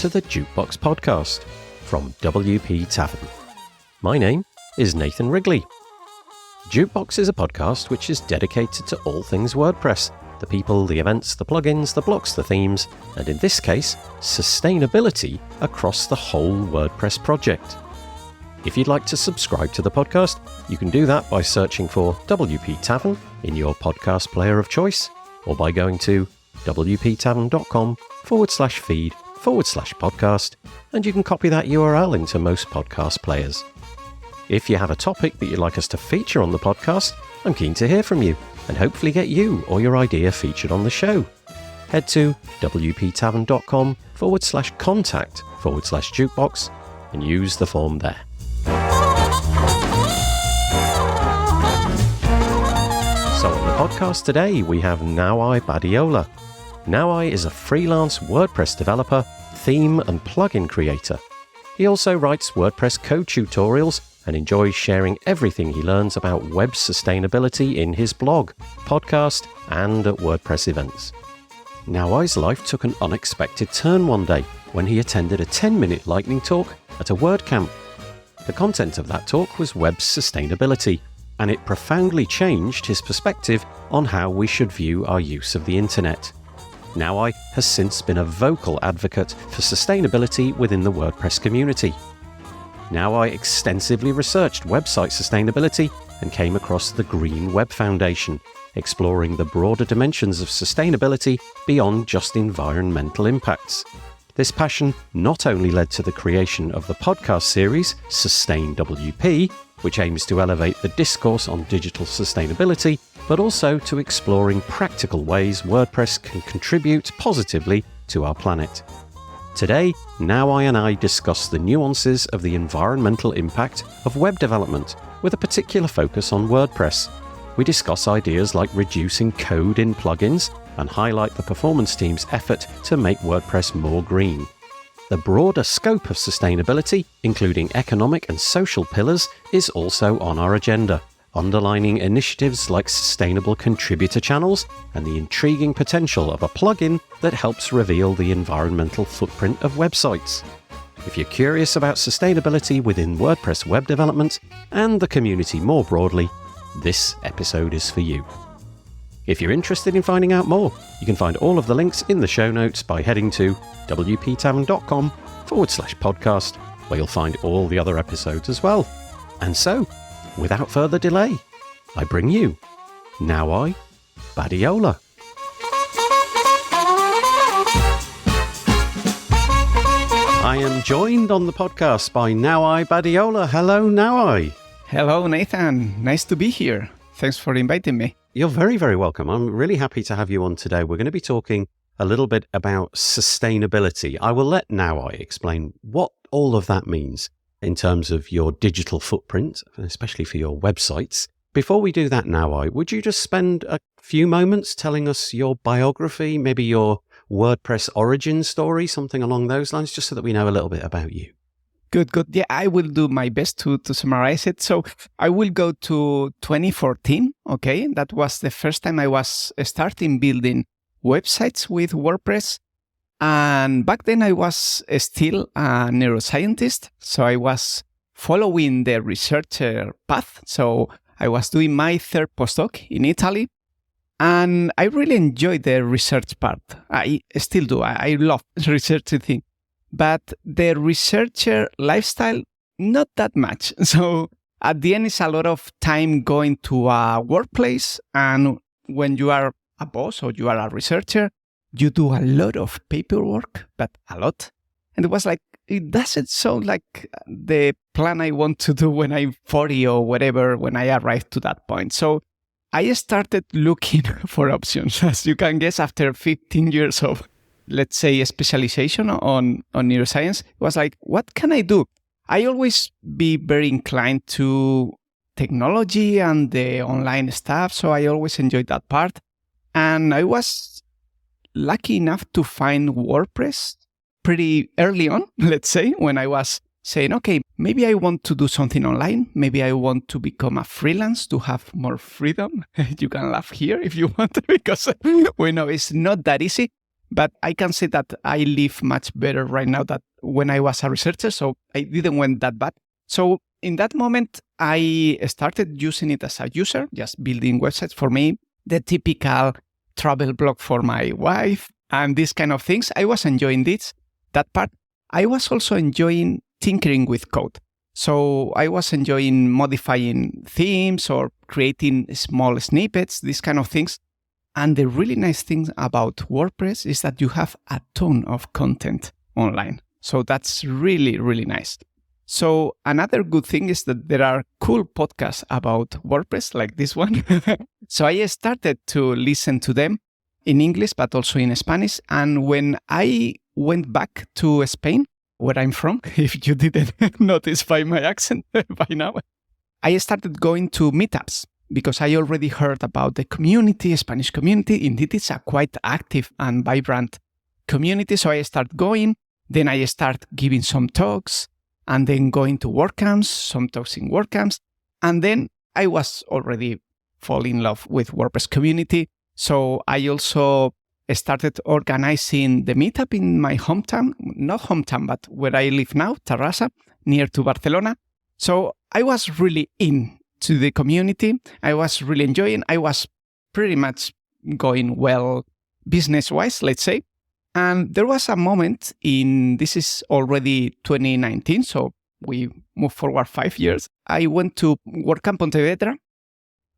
to the Jukebox Podcast from WP Tavern. My name is Nathan Wrigley. Jukebox is a podcast which is dedicated to all things WordPress, the people, the events, the plugins, the blocks, the themes, and in this case, sustainability across the whole WordPress project. If you'd like to subscribe to the podcast, you can do that by searching for WP Tavern in your podcast player of choice, or by going to wptavern.com/feed/podcast, and you can copy that URL into most podcast players. If you have a topic that you'd like us to feature on the podcast, I'm keen to hear from you and hopefully get you or your idea featured on the show. Head to wptavern.com/contact/jukebox and use the form there. So on the podcast today, we have Nahuai Badiola. Nahuai is a freelance WordPress developer, theme and plugin creator. He also writes WordPress code tutorials and enjoys sharing everything he learns about web sustainability in his blog, podcast, and at WordPress events. Nahuai's life took an unexpected turn one day when he attended a 10-minute lightning talk at a WordCamp. The content of that talk was web sustainability, and it profoundly changed his perspective on how we should view our use of the internet. Nahuai has since been a vocal advocate for sustainability within the WordPress community. Nahuai extensively researched website sustainability and came across the Green Web Foundation, exploring the broader dimensions of sustainability beyond just environmental impacts. This passion not only led to the creation of the podcast series Sustain WP, which aims to elevate the discourse on digital sustainability, but also to exploring practical ways WordPress can contribute positively to our planet. Today, Nahuai and I discuss the nuances of the environmental impact of web development, with a particular focus on WordPress. We discuss ideas like reducing code in plugins and highlight the performance team's effort to make WordPress more green. The broader scope of sustainability, including economic and social pillars, is also on our agenda, underlining initiatives like sustainable contributor channels and the intriguing potential of a plugin that helps reveal the environmental footprint of websites. If you're curious about sustainability within WordPress web development and the community more broadly, this episode is for you. If you're interested in finding out more, you can find all of the links in the show notes by heading to wptavern.com/podcast, where you'll find all the other episodes as well. And so, without further delay, I bring you Nahuai Badiola. I am joined on the podcast by Nahuai Badiola. Hello, Nahuai. Hello, Nathan. Nice to be here. Thanks for inviting me. You're very, very welcome. I'm really happy to have you on today. We're going to be talking a little bit about sustainability. I will let Nahuai explain what all of that means in terms of your digital footprint, especially for your websites. Before we do that, Nahuai, would you just spend a few moments telling us your biography, maybe your WordPress origin story, something along those lines, just so that we know a little bit about you? Good. Yeah, I will do my best to summarize it. So I will go to 2014, okay? That was the first time I was starting building websites with WordPress. And back then I was still a neuroscientist, so I was following the researcher path. So I was doing my third postdoc in Italy, and I really enjoyed the research part. I still do. I love researching things. But the researcher lifestyle, not that much. So at the end, it's a lot of time going to a workplace. And when you are a boss or you are a researcher, you do a lot of paperwork, but a lot. And it was like, it doesn't sound like the plan I want to do when I'm 40 or whatever, when I arrive to that point. So I started looking for options. As you can guess, after 15 years of, let's say, a specialization on neuroscience, it was like, what can I do? I always be very inclined to technology and the online stuff, so I always enjoyed that part. And I was lucky enough to find WordPress pretty early on, let's say, when I was saying, okay, maybe I want to do something online. Maybe I want to become a freelance to have more freedom. You can laugh here if you want, because we know it's not that easy. But I can say that I live much better right now than when I was a researcher, so I didn't went that bad. So in that moment, I started using it as a user, just building websites for me, the typical travel blog for my wife, and these kind of things. I was enjoying that part. I was also enjoying tinkering with code. So I was enjoying modifying themes or creating small snippets, these kind of things. And the really nice thing about WordPress is that you have a ton of content online. So that's really, really nice. So another good thing is that there are cool podcasts about WordPress like this one. So I started to listen to them in English, but also in Spanish. And when I went back to Spain, where I'm from, if you didn't notice by my accent by now, I started going to meetups because I already heard about the community, Spanish community. Indeed, it's a quite active and vibrant community. So I start going, then I start giving some talks, and then going to WordCamps, some talks in WordCamps. And then I was already falling in love with WordPress community. So I also started organizing the meetup in my hometown, not hometown, but where I live now, Terrassa, near to Barcelona. So I was really into the community. I was really enjoying. I was pretty much going well business-wise, let's say. And there was a moment this is already 2019, so we moved forward 5 years. I went to WordCamp Pontevedra,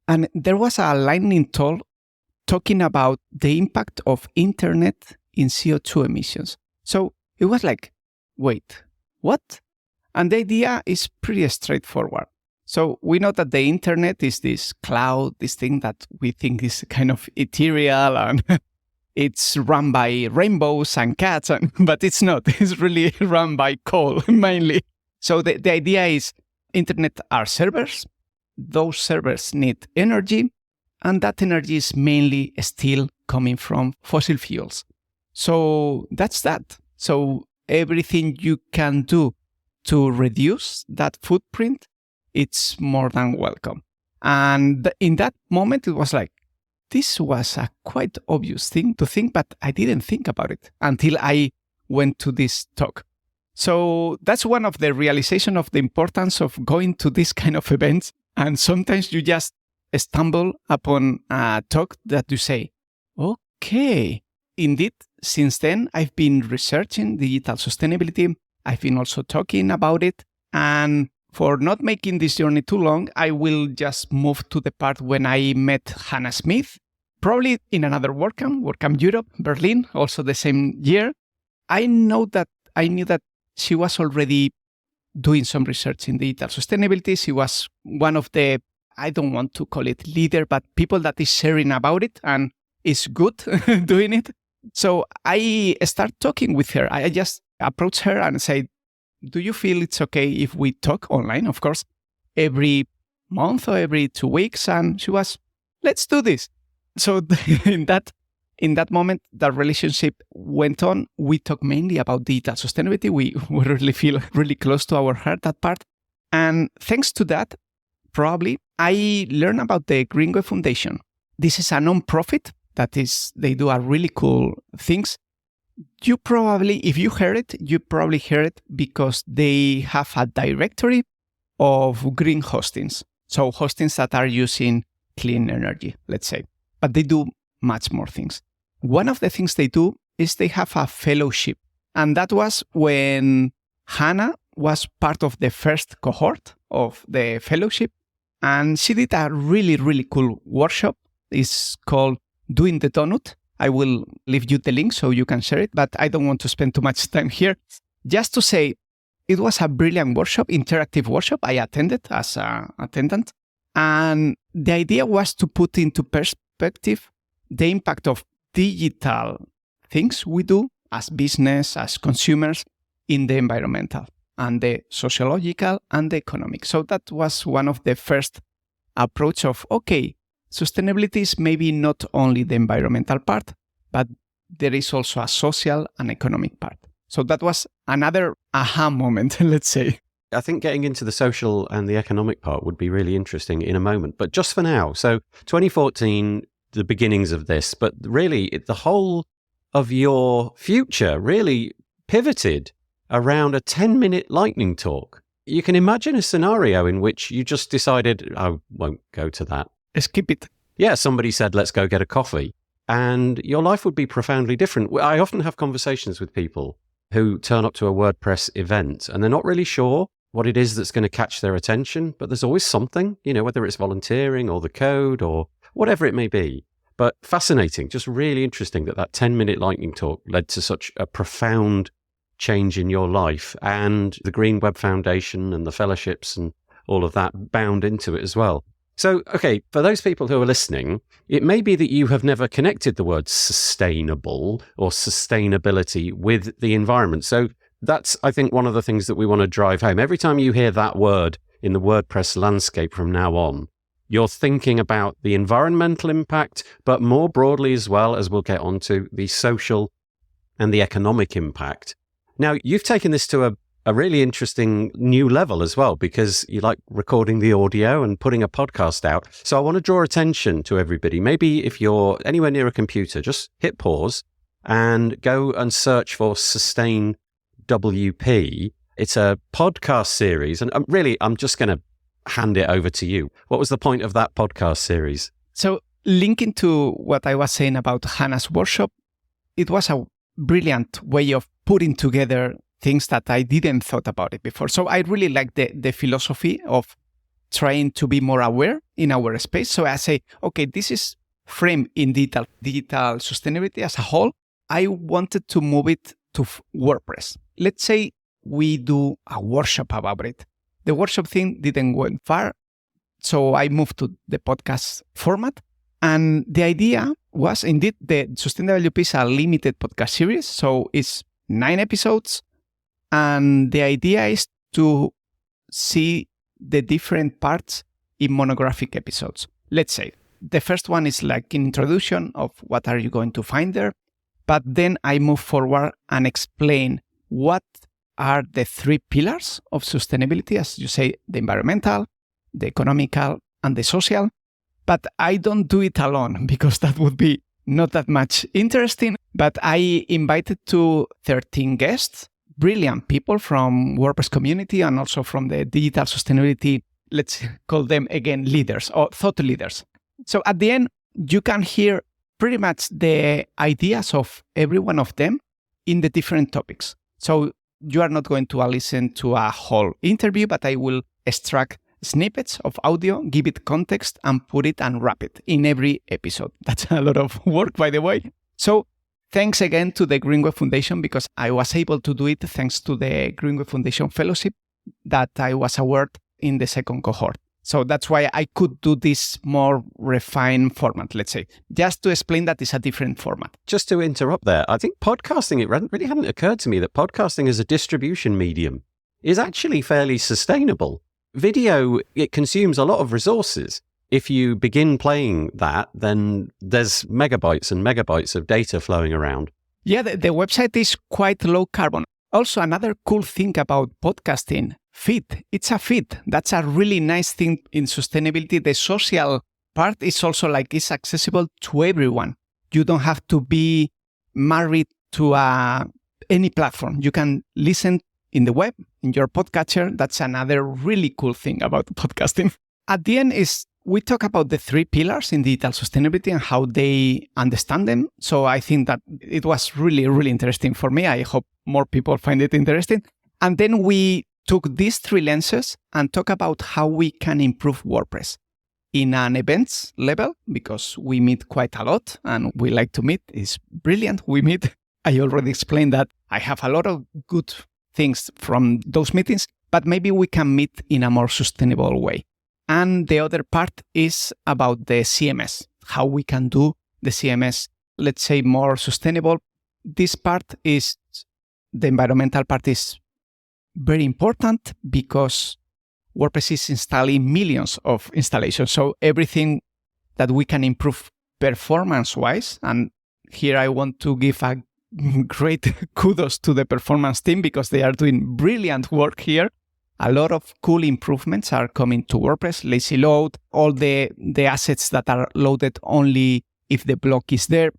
and there was a lightning talk talking about the impact of internet in CO2 emissions. So it was like, wait, what? And the idea is pretty straightforward. So we know that the internet is this cloud, this thing that we think is kind of ethereal and it's run by rainbows and cats, but it's not. It's really run by coal, mainly. So the idea is internet are servers. Those servers need energy, and that energy is mainly still coming from fossil fuels. So that's that. So everything you can do to reduce that footprint, it's more than welcome. And in that moment, it was like, this was a quite obvious thing to think, but I didn't think about it until I went to this talk. So that's one of the realization of the importance of going to this kind of events. And sometimes you just stumble upon a talk that you say, okay, indeed, since then, I've been researching digital sustainability. I've been also talking about it. And for not making this journey too long, I will just move to the part when I met Hannah Smith, probably in another WordCamp Europe, Berlin, also the same year. I knew that she was already doing some research in digital sustainability. She was one of the, I don't want to call it leader, but people that is sharing about it and is good doing it. So I start talking with her. I just approach her and say, do you feel it's okay if we talk online? Of course, every month or every 2 weeks. And she was, let's do this. So in that moment, that relationship went on. We talk mainly about digital sustainability. We really feel really close to our heart, that part. And thanks to that, probably, I learned about the Greenway Foundation. This is a non-profit they do a really cool things. You probably, if you heard it, you probably heard it because they have a directory of green hostings. So hostings that are using clean energy, let's say. But they do much more things. One of the things they do is they have a fellowship. And that was when Hannah was part of the first cohort of the fellowship. And she did a really, really cool workshop. It's called Doing the Donut. I will leave you the link so you can share it, but I don't want to spend too much time here. Just to say, it was a brilliant workshop, interactive workshop. I attended as an attendant. And the idea was to put into perspective the impact of digital things we do as business, as consumers, in the environmental and the sociological and the economic. So that was one of the first approach of, okay, sustainability is maybe not only the environmental part, but there is also a social and economic part. So that was another aha moment, let's say. I think getting into the social and the economic part would be really interesting in a moment. But just for now, so 2014, the beginnings of this, but really the whole of your future really pivoted around a 10-minute lightning talk. You can imagine a scenario in which you just decided, I won't go to that. Skip it. Yeah, somebody said, let's go get a coffee. And your life would be profoundly different. I often have conversations with people who turn up to a WordPress event and they're not really sure what it is that's going to catch their attention, but there's always something, whether it's volunteering or the code or whatever it may be. But fascinating, just really interesting that 10-minute lightning talk led to such a profound change in your life, and the Green Web Foundation and the fellowships and all of that bound into it as well. So, okay, for those people who are listening, it may be that you have never connected the word sustainable or sustainability with the environment. So that's, I think, one of the things that we want to drive home. Every time you hear that word in the WordPress landscape from now on, you're thinking about the environmental impact, but more broadly as well, as we'll get onto, the social and the economic impact. Now, you've taken this to a really interesting new level as well, because you like recording the audio and putting a podcast out. So I want to draw attention to everybody. Maybe if you're anywhere near a computer, just hit pause and go and search for Sustain WP. It's a podcast series. And I'm just going to hand it over to you. What was the point of that podcast series? So linking to what I was saying about Hannah's workshop, it was a brilliant way of putting together things that I didn't thought about it before. So I really like the philosophy of trying to be more aware in our space. So I say, okay, this is framed in digital sustainability as a whole. I wanted to move it to WordPress. Let's say we do a workshop about it. The workshop thing didn't go far, so I moved to the podcast format. And the idea was, indeed, the Sustainable WP is a limited podcast series, so it's 9 episodes. And the idea is to see the different parts in monographic episodes. Let's say the first one is like an introduction of what are you going to find there. But then I move forward and explain what are the 3 pillars of sustainability, as you say, the environmental, the economical, and the social. But I don't do it alone because that would be not that much interesting. But I invited to 13 guests, brilliant people from WordPress community and also from the digital sustainability, let's call them again leaders or thought leaders. So at the end, you can hear pretty much the ideas of every one of them in the different topics. So you are not going to listen to a whole interview, but I will extract snippets of audio, give it context, and put it and wrap it in every episode. That's a lot of work, by the way. So thanks again to the Green Web Foundation, because I was able to do it thanks to the Green Web Foundation Fellowship that I was awarded in the second cohort. So that's why I could do this more refined format, let's say, just to explain that it's a different format. Just to interrupt there, I think podcasting, it really hadn't occurred to me that podcasting as a distribution medium is actually fairly sustainable. Video, it consumes a lot of resources. If you begin playing that, then there's megabytes and megabytes of data flowing around. Yeah, the website is quite low carbon. Also, another cool thing about podcasting, feed. It's a feed. That's a really nice thing in sustainability. The social part is also like it's accessible to everyone. You don't have to be married to any platform. You can listen in the web, in your podcatcher. That's another really cool thing about podcasting. At the end is we talk about the 3 pillars in digital sustainability and how they understand them. So I think that it was really, really interesting for me. I hope more people find it interesting. And then we took these 3 lenses and talk about how we can improve WordPress in an events level, because we meet quite a lot and we like to meet. It's brilliant. We meet. I already explained that I have a lot of good things from those meetings, but maybe we can meet in a more sustainable way. And the other part is about the CMS, how we can do the CMS, let's say, more sustainable. This part is, the environmental part is very important because WordPress is installing millions of installations. So everything that we can improve performance-wise, and here I want to give a great kudos to the performance team because they are doing brilliant work here. A lot of cool improvements are coming to WordPress, lazy load, all the assets that are loaded only if the block is there.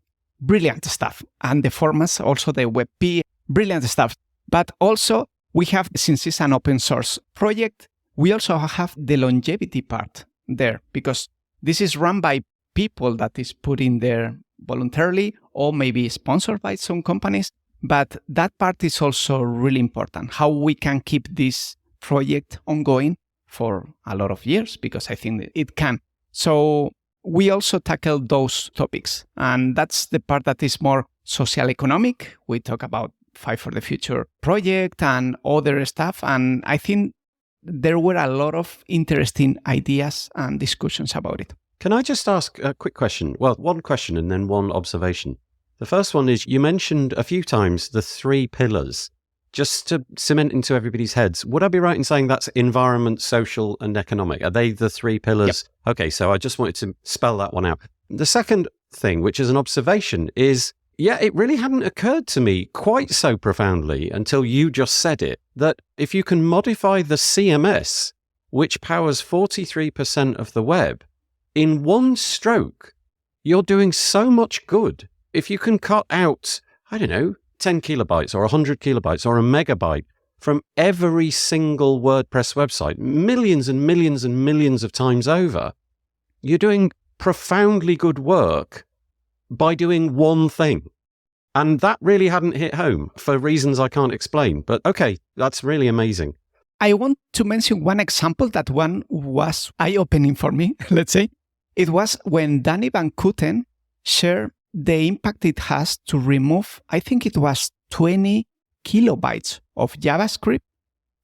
brilliant stuff. And the formats, also the WebP, brilliant stuff. But also we have, since it's an open source project, we also have the longevity part there, because this is run by people that is put in there voluntarily or maybe sponsored by some companies. But that part is also really important, how we can keep this project ongoing for a lot of years, because I think that it can. So we also tackle those topics. And that's the part that is more social economic. We talk about Five for the Future project and other stuff. And I think there were a lot of interesting ideas and discussions about it. Can I just ask a quick question? Well, one question and then one observation. The first one is, you mentioned a few times the 3 pillars. Just to cement into everybody's heads, would I be right in saying that's environment, social, and economic? Are they the 3 pillars? Yep. Okay, so I just wanted to spell that one out. The second thing, which is an observation, is, it really hadn't occurred to me quite so profoundly until you just said it, that if you can modify the CMS, which powers 43% of the web, in one stroke, you're doing so much good. If you can cut out, 10 kilobytes or 100 kilobytes or a megabyte from every single WordPress website, millions and millions and millions of times over, you're doing profoundly good work by doing one thing. And that really hadn't hit home for reasons I can't explain. But okay, that's really amazing. I want to mention one example. That one was eye-opening for me, let's say. It was when Danny Van Kooten shared the impact it has to remove, I think it was 20 kilobytes of JavaScript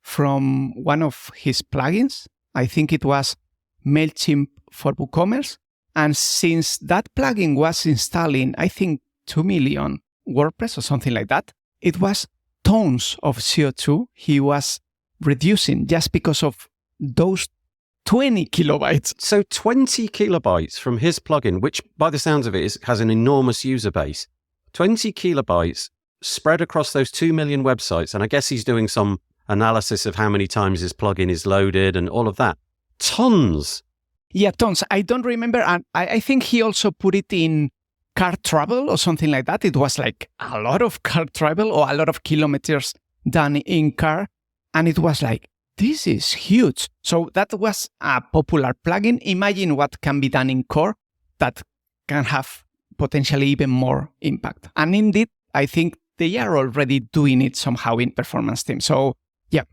from one of his plugins. I think it was MailChimp for WooCommerce. And since that plugin was installing, I think 2 million WordPress or something like that, it was tons of CO2 he was reducing just because of those 20 kilobytes. So 20 kilobytes from his plugin, which by the sounds of it has an enormous user base, 20 kilobytes spread across those 2 million websites. And I guess he's doing some analysis of how many times his plugin is loaded and all of that. Tons. Yeah, tons. I don't remember. And I think he also put it in car travel or something like that. It was like a lot of car travel or a lot of kilometers done in car. And it was like, this is huge. So that was a popular plugin. Imagine what can be done in core that can have potentially even more impact. And indeed, I think they are already doing it somehow in performance team. So yeah.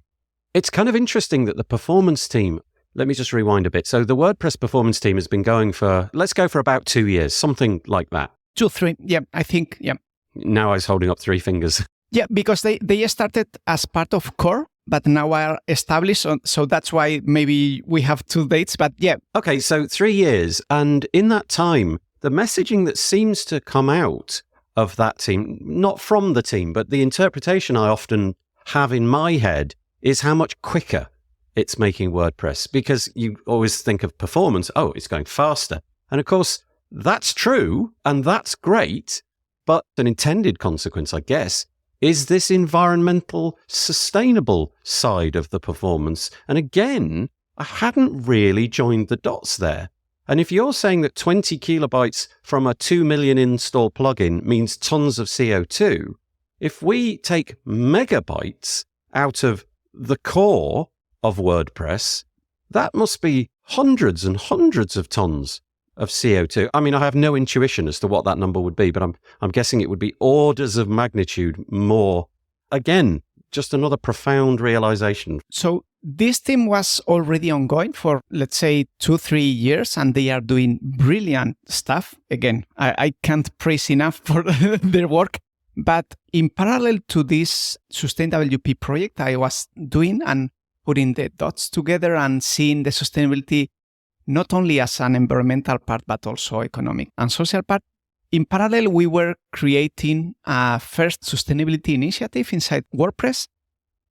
It's kind of interesting that the performance team, let me just rewind a bit. So the WordPress performance team has been going for, let's go for about 2 years, something like that. 2, 3. Yeah, I think, yeah. Now I was holding up 3 fingers. Yeah, because they started as part of core, but now are established. So that's why maybe we have 2 dates, but yeah. Okay, so 3 years. And in that time, the messaging that seems to come out of that team, not from the team, but the interpretation I often have in my head is how much quicker it's making WordPress. Because you always think of performance, it's going faster. And of course, that's true, and that's great. But an intended consequence, I guess, is this environmental, sustainable side of the performance. And again, I hadn't really joined the dots there. And if you're saying that 20 kilobytes from a 2 million install plugin means tons of CO2, if we take megabytes out of the core of WordPress, that must be hundreds and hundreds of tons of CO2. I mean, I have no intuition as to what that number would be, but I'm guessing it would be orders of magnitude more. Again, just another profound realization. So this team was already ongoing for, let's say, 2-3 years, and they are doing brilliant stuff. Again, I can't praise enough for their work. But in parallel to this Sustainable WP project I was doing and putting the dots together and seeing the sustainability not only as an environmental part, but also economic and social part. In parallel, we were creating a first sustainability initiative inside WordPress.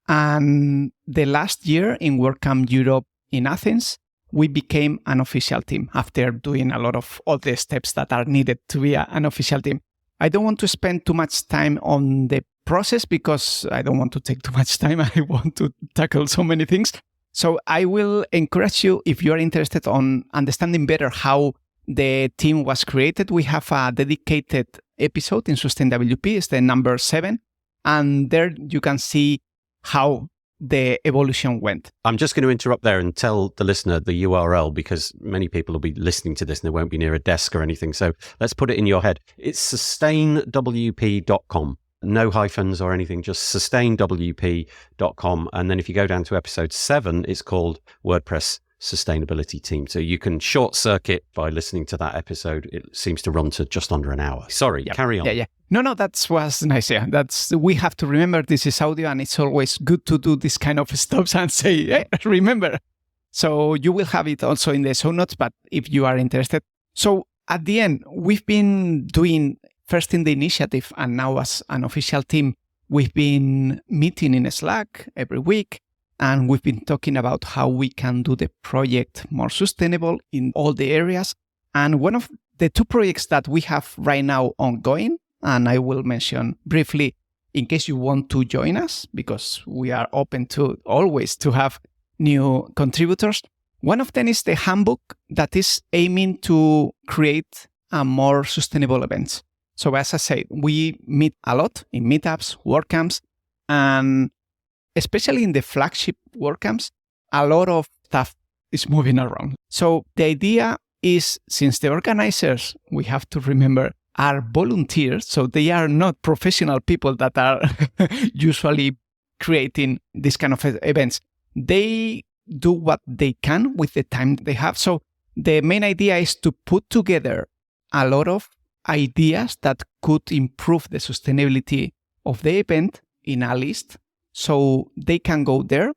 And the last year in WordCamp Europe in Athens, we became an official team after doing a lot of all the steps that are needed to be an official team. I don't want to spend too much time on the process because I don't want to take too much time. I want to tackle so many things. So I will encourage you, if you are interested on understanding better how the team was created, we have a dedicated episode in SustainWP. It's the number 7. And there you can see how the evolution went. I'm just going to interrupt there and tell the listener the URL, because many people will be listening to this and they won't be near a desk or anything. So let's put it in your head. It's sustainwp.com. No hyphens or anything, just sustainwp.com. And then if you go down to episode 7, it's called WordPress Sustainability Team. So you can short circuit by listening to that episode. It seems to run to just under an hour. Sorry, carry on. Yeah. No, that was nice. Yeah, we have to remember this is audio, and it's always good to do this kind of stops and say, hey, remember. So you will have it also in the show notes, but if you are interested. So at the end, we've been doing first in the initiative, and now as an official team, we've been meeting in Slack every week. And we've been talking about how we can do the project more sustainable in all the areas. And one of the 2 projects that we have right now ongoing, and I will mention briefly in case you want to join us, because we are open to always to have new contributors. One of them is the handbook that is aiming to create a more sustainable events. So as I said, we meet a lot in meetups, WordCamps, and especially in the flagship WordCamps, a lot of stuff is moving around. So the idea is, since the organizers, we have to remember, are volunteers, so they are not professional people that are usually creating this kind of events. They do what they can with the time they have. So the main idea is to put together a lot of ideas that could improve the sustainability of the event in a list. So they can go there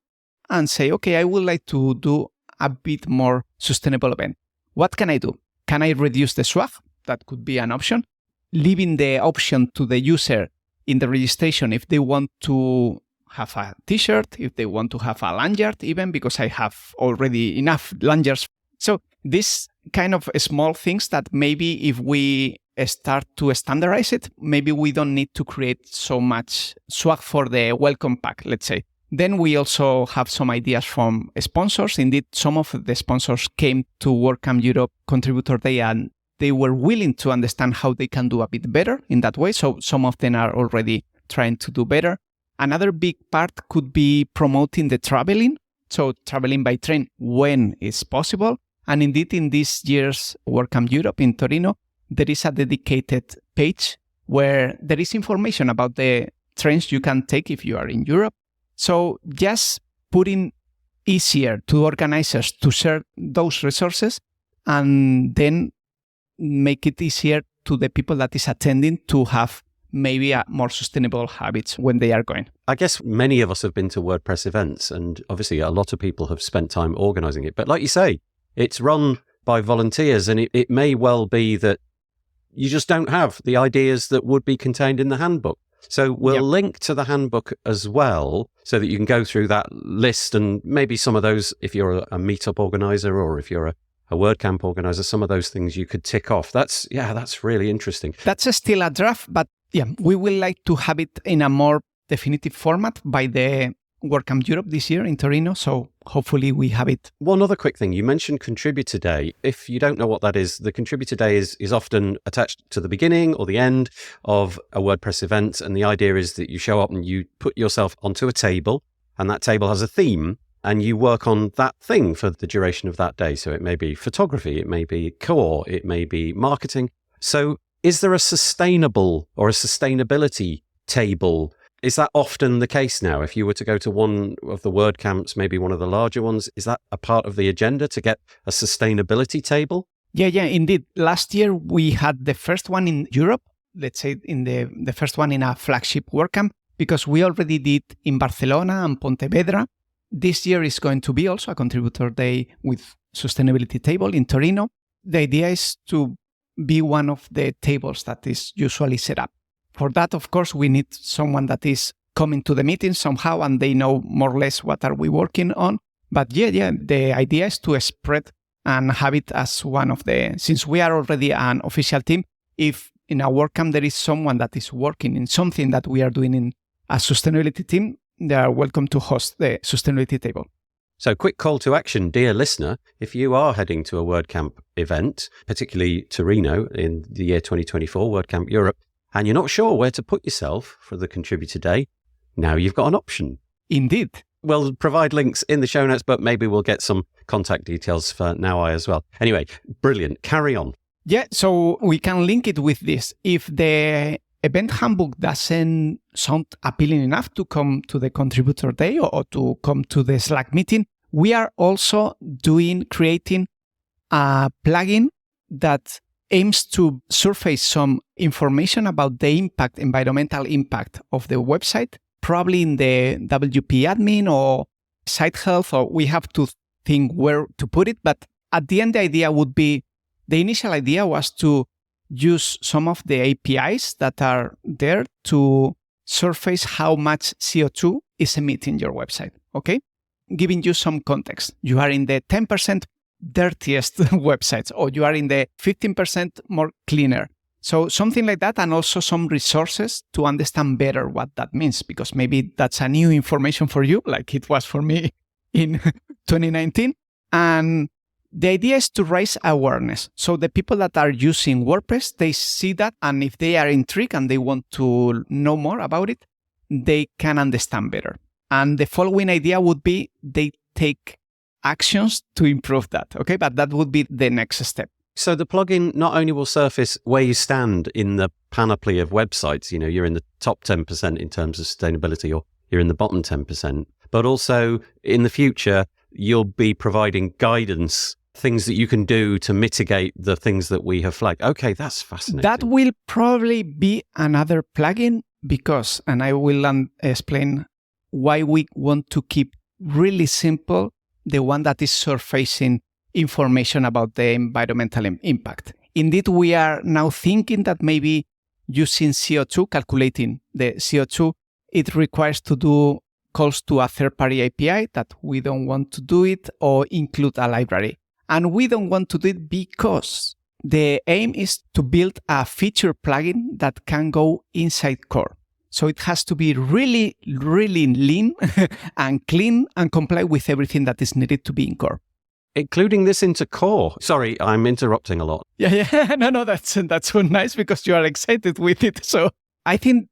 and say, okay, I would like to do a bit more sustainable event. What can I do? Can I reduce the swag? That could be an option. Leaving the option to the user in the registration if they want to have a t-shirt, if they want to have a lanyard even, because I have already enough lanyards. So these kind of small things that maybe if we start to standardize it, maybe we don't need to create so much swag for the welcome pack, let's say. Then we also have some ideas from sponsors. Indeed, some of the sponsors came to WordCamp Europe Contributor Day and they were willing to understand how they can do a bit better in that way. So some of them are already trying to do better. Another big part could be promoting the traveling. So traveling by train when it's possible. And indeed, in this year's WordCamp Europe in Torino, there is a dedicated page where there is information about the trains you can take if you are in Europe. So just putting easier to organizers to share those resources and then make it easier to the people that is attending to have maybe a more sustainable habits when they are going. I guess many of us have been to WordPress events, and obviously a lot of people have spent time organizing it. But like you say, it's run by volunteers, and it may well be that you just don't have the ideas that would be contained in the handbook. So we'll link to the handbook as well so that you can go through that list, and maybe some of those, if you're a meetup organizer or if you're a WordCamp organizer, some of those things you could tick off. That's really interesting. That's still a draft, but we will like to have it in a more definitive format by the WordCamp Europe this year in Torino. So hopefully we have it. One other quick thing. You mentioned Contributor Day. If you don't know what that is, the Contributor Day is often attached to the beginning or the end of a WordPress event. And the idea is that you show up and you put yourself onto a table, and that table has a theme, and you work on that thing for the duration of that day. So it may be photography, it may be core, it may be marketing. So is there a sustainable or a sustainability table? Is that often the case now? If you were to go to one of the WordCamps, maybe one of the larger ones, is that a part of the agenda to get a sustainability table? Yeah, indeed. Last year, we had the first one in Europe, let's say in the first one in a flagship WordCamp, because we already did in Barcelona and Pontevedra. This year is going to be also a contributor day with sustainability table in Torino. The idea is to be one of the tables that is usually set up. For that, of course, we need someone that is coming to the meeting somehow and they know more or less what are we working on. But the idea is to spread and have it as one of the, since we are already an official team, if in our WordCamp there is someone that is working in something that we are doing in a sustainability team, they are welcome to host the sustainability table. So quick call to action, dear listener, if you are heading to a WordCamp event, particularly Torino in the year 2024, WordCamp Europe, and you're not sure where to put yourself for the contributor day, now you've got an option. Indeed. We'll provide links in the show notes, but maybe we'll get some contact details for Nahuai as well. Anyway, brilliant. Carry on. Yeah, so we can link it with this. If the event handbook doesn't sound appealing enough to come to the contributor day or to come to the Slack meeting, we are also creating a plugin that aims to surface some information about the environmental impact of the website, probably in the WP admin or site health, or we have to think where to put it. But at the end, the initial idea was to use some of the APIs that are there to surface how much CO2 is emitting your website, okay? Giving you some context. You are in the 10% dirtiest websites, or you are in the 15% more cleaner. So something like that, and also some resources to understand better what that means, because maybe that's a new information for you, like it was for me in 2019. And the idea is to raise awareness. So the people that are using WordPress, they see that, and if they are intrigued and they want to know more about it, they can understand better. And the following idea would be they take actions to improve that, okay? But that would be the next step. So the plugin not only will surface where you stand in the panoply of websites, you're in the top 10% in terms of sustainability, or you're in the bottom 10%, but also in the future, you'll be providing guidance, things that you can do to mitigate the things that we have flagged. Okay, that's fascinating. That will probably be another plugin because, and I will explain why we want to keep really simple the one that is surfacing information about the environmental impact. Indeed, we are now thinking that maybe using CO2, calculating the CO2, it requires to do calls to a third-party API that we don't want to do it, or include a library. And we don't want to do it because the aim is to build a feature plugin that can go inside core. So it has to be really, really lean and clean and comply with everything that is needed to be in core. Including this into core. Sorry, I'm interrupting a lot. Yeah. No, that's so nice because you are excited with it. So I think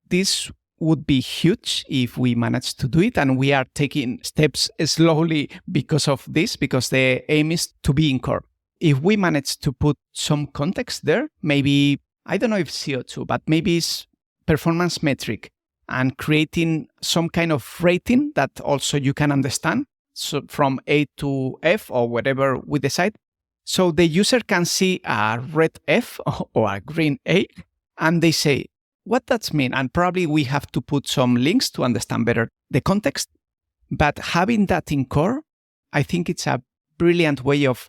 this would be huge if we manage to do it. And we are taking steps slowly because of this, because the aim is to be in core. If we manage to put some context there, maybe, I don't know if CO2, but maybe it's performance metric, and creating some kind of rating that also you can understand. So from A to F or whatever we decide. So the user can see a red F or a green A, and they say, what does mean? And probably we have to put some links to understand better the context. But having that in core, I think it's a brilliant way of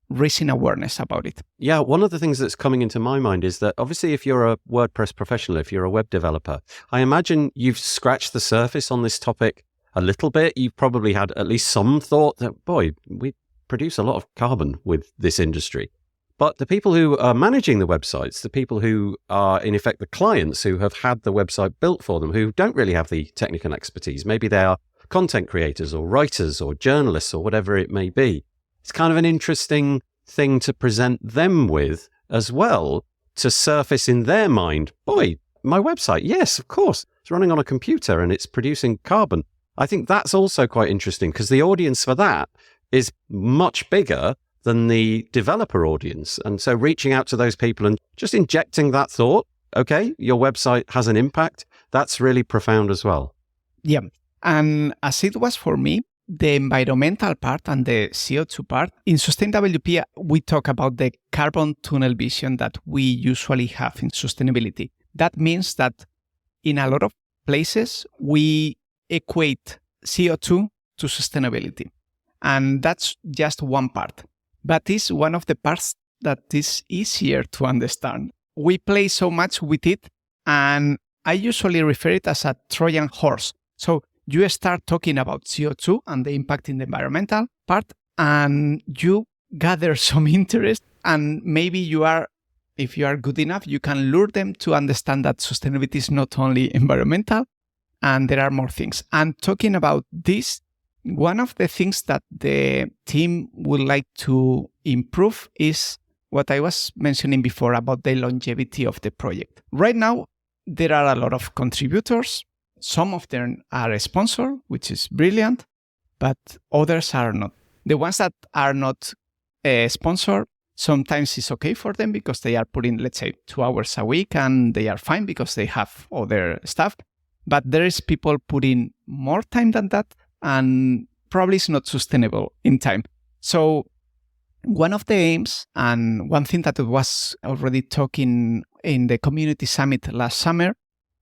raising awareness about it. Yeah, one of the things that's coming into my mind is that obviously if you're a WordPress professional, if you're a web developer, I imagine you've scratched the surface on this topic a little bit. You've probably had at least some thought that, boy, we produce a lot of carbon with this industry. But the people who are managing the websites, the people who are in effect the clients who have had the website built for them, who don't really have the technical expertise, maybe they are content creators or writers or journalists or whatever it may be. It's kind of an interesting thing to present them with as well, to surface in their mind, boy, my website, yes, of course, it's running on a computer and it's producing carbon. I think that's also quite interesting because the audience for that is much bigger than the developer audience. And so reaching out to those people and just injecting that thought, okay, your website has an impact, that's really profound as well. Yeah. And as it was for me, the environmental part and the CO2 part, in SustainWP, we talk about the carbon tunnel vision that we usually have in sustainability. That means that in a lot of places, we equate CO2 to sustainability. And that's just one part. But it's one of the parts that is easier to understand. We play so much with it, and I usually refer it as a Trojan horse. So you start talking about CO2 and the impact in the environmental part, and you gather some interest, and maybe if you are good enough, you can lure them to understand that sustainability is not only environmental, and there are more things. And talking about this, one of the things that the team would like to improve is what I was mentioning before about the longevity of the project. Right now, there are a lot of contributors. Some of them are sponsored, which is brilliant, but others are not. The ones that are not sponsored, sometimes it's okay for them because they are putting, let's say, 2 hours a week and they are fine because they have other stuff. But there is people putting more time than that and probably it's not sustainable in time. So one of the aims and one thing that was already talking in the community summit last summer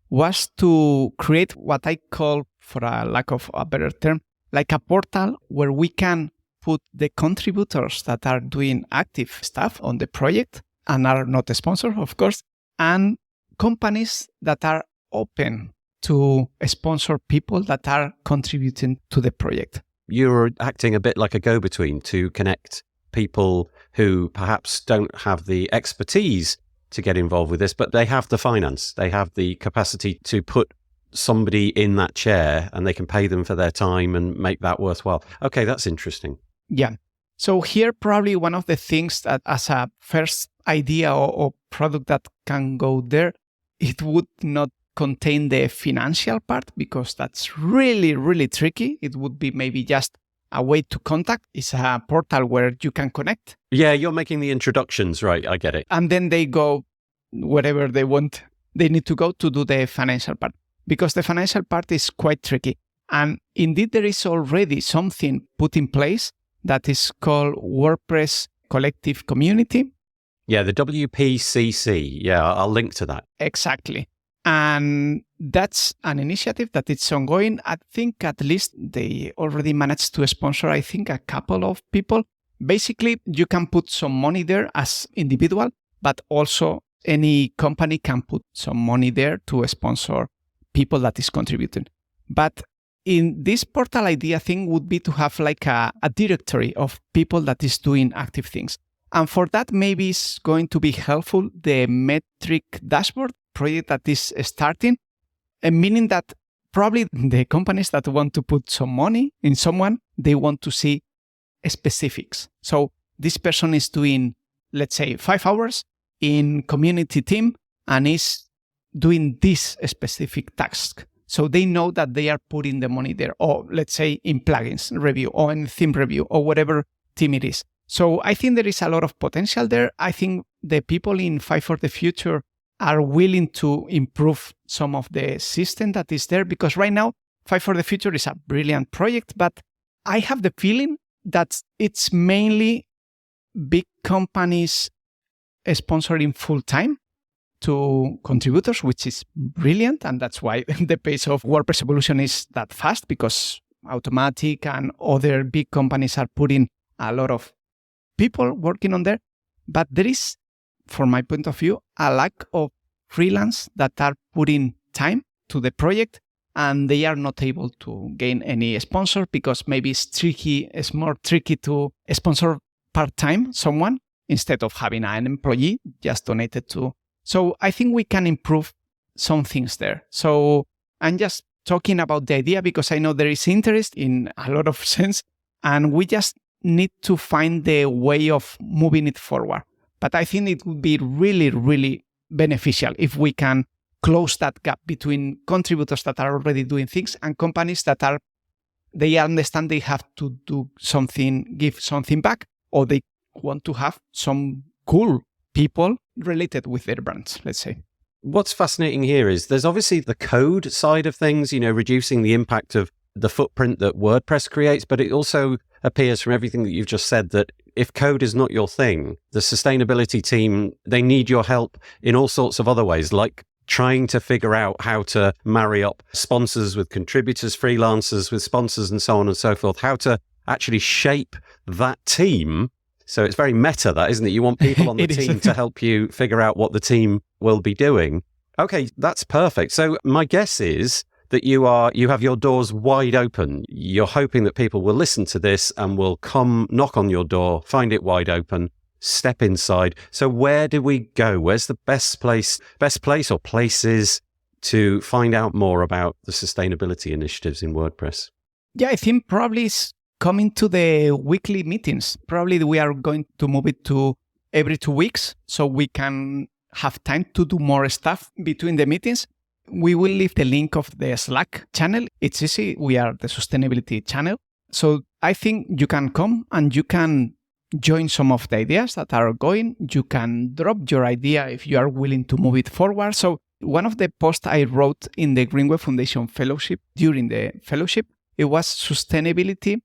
was to create what I call, for a lack of a better term, like a portal where we can put the contributors that are doing active stuff on the project and are not sponsored, of course, and companies that are open to sponsor people that are contributing to the project. You're acting a bit like a go-between to connect people who perhaps don't have the expertise to get involved with this, but they have the finance, they have the capacity to put somebody in that chair and they can pay them for their time and make that worthwhile. Okay, that's interesting. Yeah. So here, probably one of the things that as a first idea or product that can go there, it would not contain the financial part because that's really, really tricky. It would be maybe just a way to contact. It's a portal where you can connect. Yeah, you're making the introductions, right? I get it. And then they go wherever they want. They need to go to do the financial part because the financial part is quite tricky. And indeed, there is already something put in place that is called WordPress Collective Community. Yeah, the WPCC. Yeah, I'll link to that. Exactly. And that's an initiative that it's ongoing. I think at least they already managed to sponsor, I think, a couple of people. Basically, you can put some money there as individual, but also any company can put some money there to sponsor people that is contributing. But in this portal idea thing would be to have like a directory of people that is doing active things. And for that, maybe it's going to be helpful, the metric dashboard project that is starting, meaning that probably the companies that want to put some money in someone, they want to see specifics. So this person is doing, let's say, 5 hours in community team and is doing this specific task. So they know that they are putting the money there, or let's say in plugins review or in theme review or whatever team it is. So I think there is a lot of potential there. I think the people in Five for the Future are willing to improve some of the system that is there because right now, Five for the Future is a brilliant project, but I have the feeling that it's mainly big companies sponsoring full-time to contributors, which is brilliant. And that's why the pace of WordPress evolution is that fast because Automatic and other big companies are putting a lot of people working on there. But there is, from my point of view, a lack of freelance that are putting time to the project and they are not able to gain any sponsor because maybe it's more tricky to sponsor part-time someone instead of having an employee just donated to. So I think we can improve some things there. So I'm just talking about the idea because I know there is interest in a lot of sense and we just need to find the way of moving it forward. But I think it would be really, really beneficial if we can close that gap between contributors that are already doing things and companies that they understand they have to do something, give something back, or they want to have some cool people related with their brands, let's say. What's fascinating here is there's obviously the code side of things, reducing the impact of the footprint that WordPress creates, but it also appears from everything that you've just said that if code is not your thing, the sustainability team, they need your help in all sorts of other ways, like trying to figure out how to marry up sponsors with contributors, freelancers with sponsors, and so on and so forth, how to actually shape that team. So it's very meta, that, isn't it? You want people on the team to help you figure out what the team will be doing. Okay, that's perfect. So my guess is that you have your doors wide open. You're hoping that people will listen to this and will come knock on your door, find it wide open, step inside. So where do we go? Where's the best place or places to find out more about the sustainability initiatives in WordPress? Yeah, I think probably it's coming to the weekly meetings. Probably we are going to move it to every 2 weeks so we can have time to do more stuff between the meetings. We will leave the link of the Slack channel. It's easy. We are the sustainability channel. So I think you can come and you can join some of the ideas that are going. You can drop your idea if you are willing to move it forward. So one of the posts I wrote in the Greenway Foundation Fellowship, during the fellowship, it was sustainability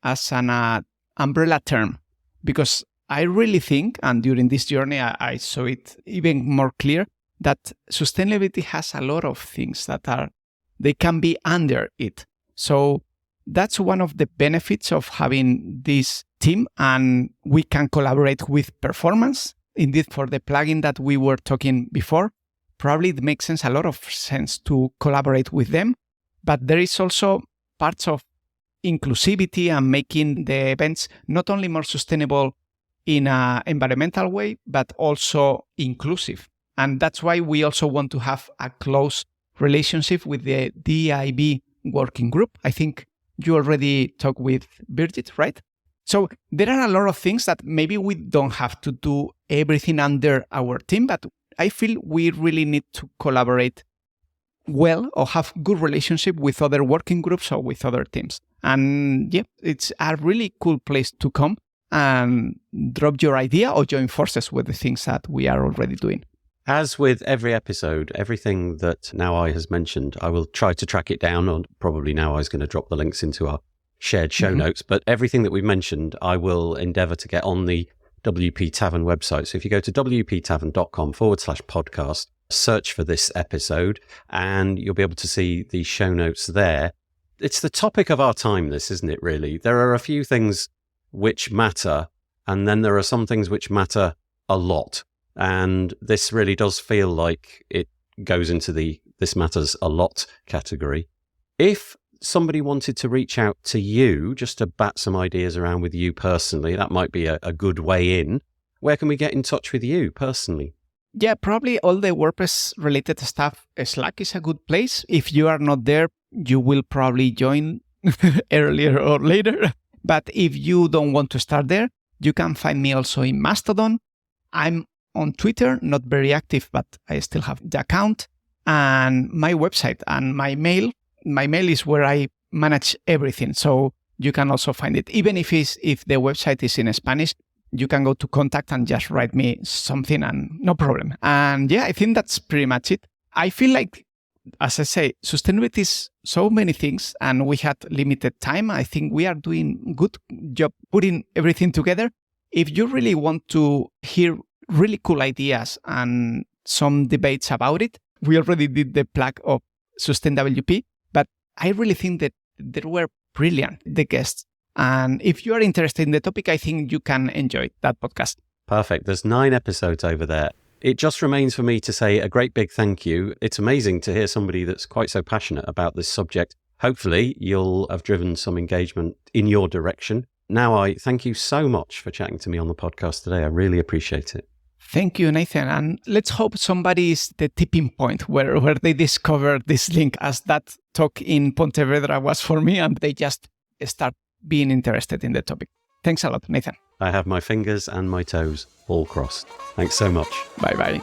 as an umbrella term. Because I really think, and during this journey, I saw it even more clear, that sustainability has a lot of things that they can be under it. So that's one of the benefits of having this team, and we can collaborate with performance. Indeed, for the plugin that we were talking before, probably it makes a lot of sense to collaborate with them. But there is also parts of inclusivity and making the events not only more sustainable in an environmental way, but also inclusive. And that's why we also want to have a close relationship with the DIB working group. I think you already talked with Birgit, right? So there are a lot of things that maybe we don't have to do everything under our team, but I feel we really need to collaborate well or have good relationship with other working groups or with other teams. And yeah, it's a really cool place to come and drop your idea or join forces with the things that we are already doing. As with every episode, everything that Nahuai has mentioned, I will try to track it down, or probably Nahuai is going to drop the links into our shared show notes. But everything that we've mentioned, I will endeavor to get on the WP Tavern website. So if you go to wptavern.com/podcast, search for this episode, and you'll be able to see the show notes there. It's the topic of our time, this, isn't it, really? There are a few things which matter, and then there are some things which matter a lot. And this really does feel like it goes into the this matters a lot category. If somebody wanted to reach out to you just to bat some ideas around with you personally, that might be a good way in. Where can we get in touch with you personally? Yeah, probably all the WordPress related stuff. Slack is a good place. If you are not there, you will probably join earlier or later. But if you don't want to start there, you can find me also in Mastodon. I'm on Twitter, not very active, but I still have the account, and my website and my mail. My mail is where I manage everything. So you can also find it. Even if the website is in Spanish, you can go to contact and just write me something and no problem. And yeah, I think that's pretty much it. I feel like, as I say, sustainability is so many things and we had limited time. I think we are doing good job putting everything together. If you really want to hear really cool ideas and some debates about it, we already did the plug of SustainWP, but I really think that they were brilliant, the guests. And if you are interested in the topic, I think you can enjoy that podcast. Perfect. There's 9 episodes over there. It just remains for me to say a great big thank you. It's amazing to hear somebody that's quite so passionate about this subject. Hopefully, you'll have driven some engagement in your direction. Nahuai, thank you so much for chatting to me on the podcast today. I really appreciate it. Thank you, Nathan. And let's hope somebody is the tipping point where they discover this link, as that talk in Pontevedra was for me, and they just start being interested in the topic. Thanks a lot, Nathan. I have my fingers and my toes all crossed. Thanks so much. Bye-bye.